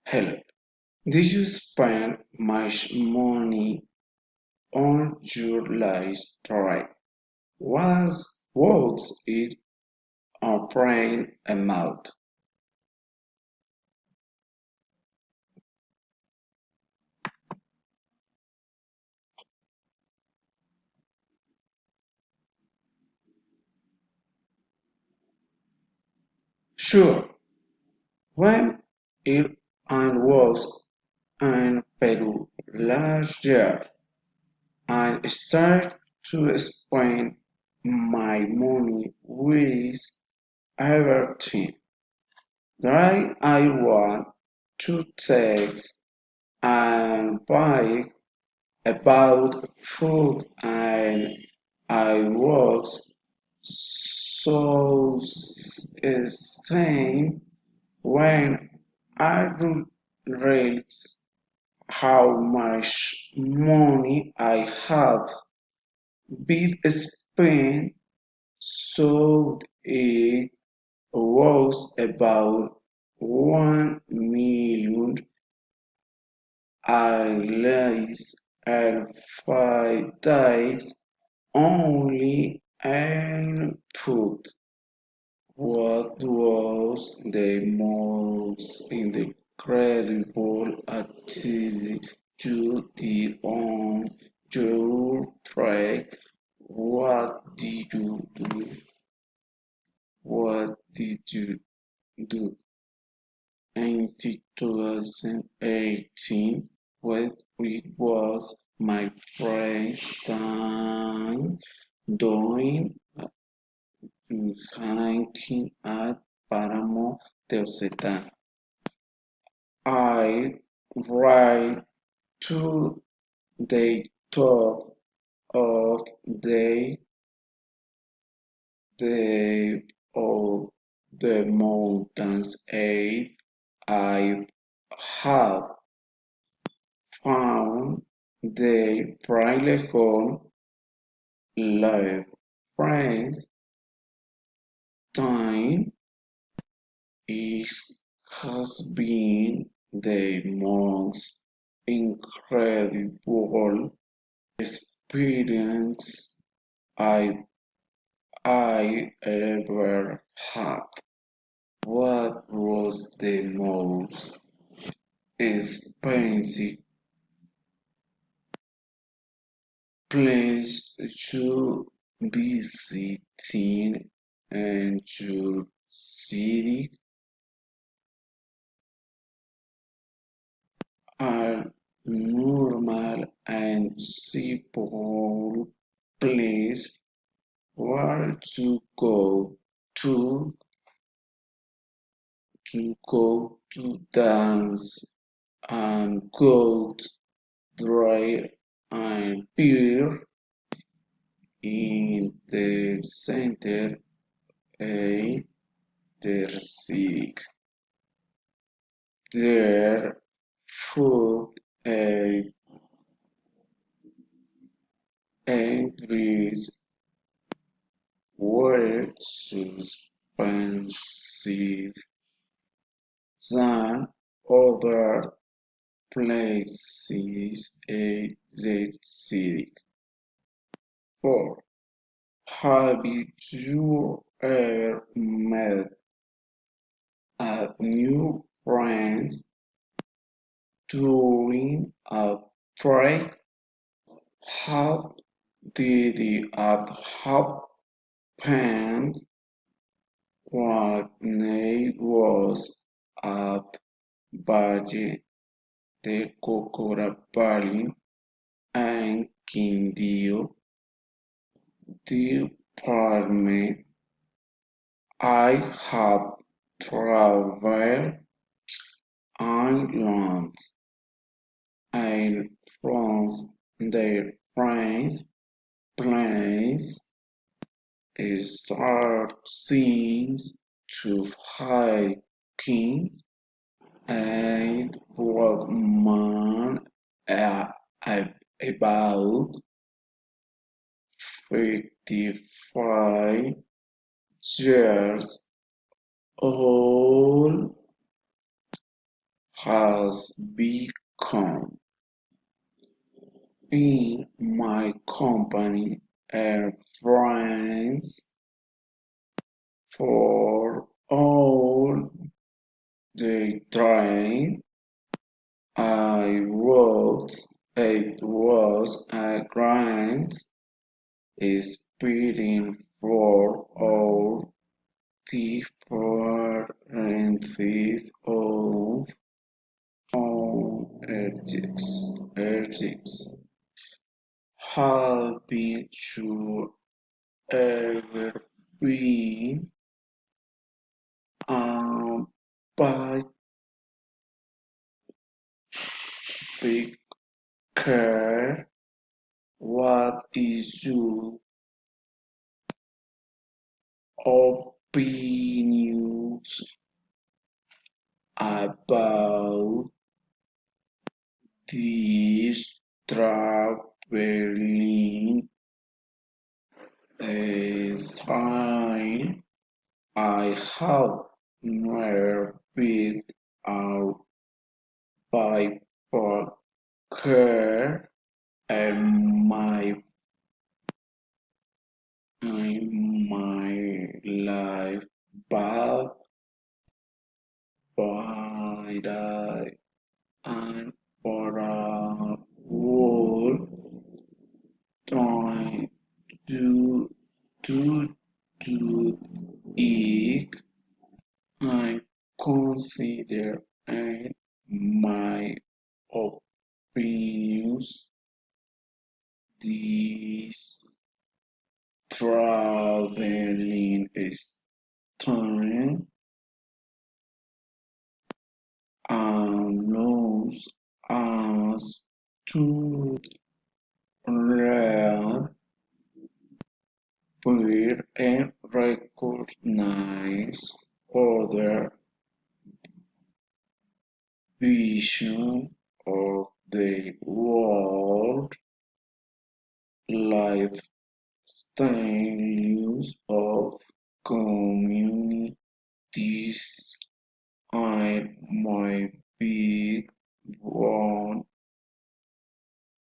Hello. Did you spend much money on your last trip? Was it a brain amount? Sure. When it I was in Peru last year, I started to spend my money with everything. Right, I want to take and buy about food and I was so insane when I realized how much money I have been spent. So it was about 1 million at and 5 days only and food. What was the most incredible activity you did on your trek? What did you do? What did you do in 2018? What it was my first time doing hiking at Páramo del Setán. I ride to the top of the of the mountains and I have found the Frailejón life friends time is has been the most incredible experience I I ever had. What was the most expensive place to visit in your city? Are normal and simple place where to go to dance and go dry and beer in the center of the city. Their food and drinks were too expensive than other places in the city. 4. Have you ever met a new friends during a break? How did it happen? What name was at Valle de Cocorapalin and Quindío department. I have traveled Ireland and France. The French planes start seems to hiking and Walkman about 55 years old has become. In my company are friends for all the time I worked. It was a grand experience for all differences of ethics. Helping to ever be um, by big care. What is your opinions about this traveling sign? I have never been out by care and my life but by the and for a whole trying to do it I consider and my opinions this traveling is time allows us to learn, build, and recognize other vision of the world, lifestyles of communities, and my big one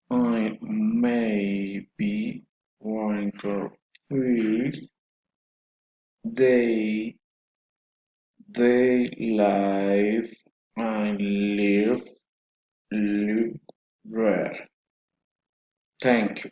I may be wanker foods they they live and live rare. Thank you.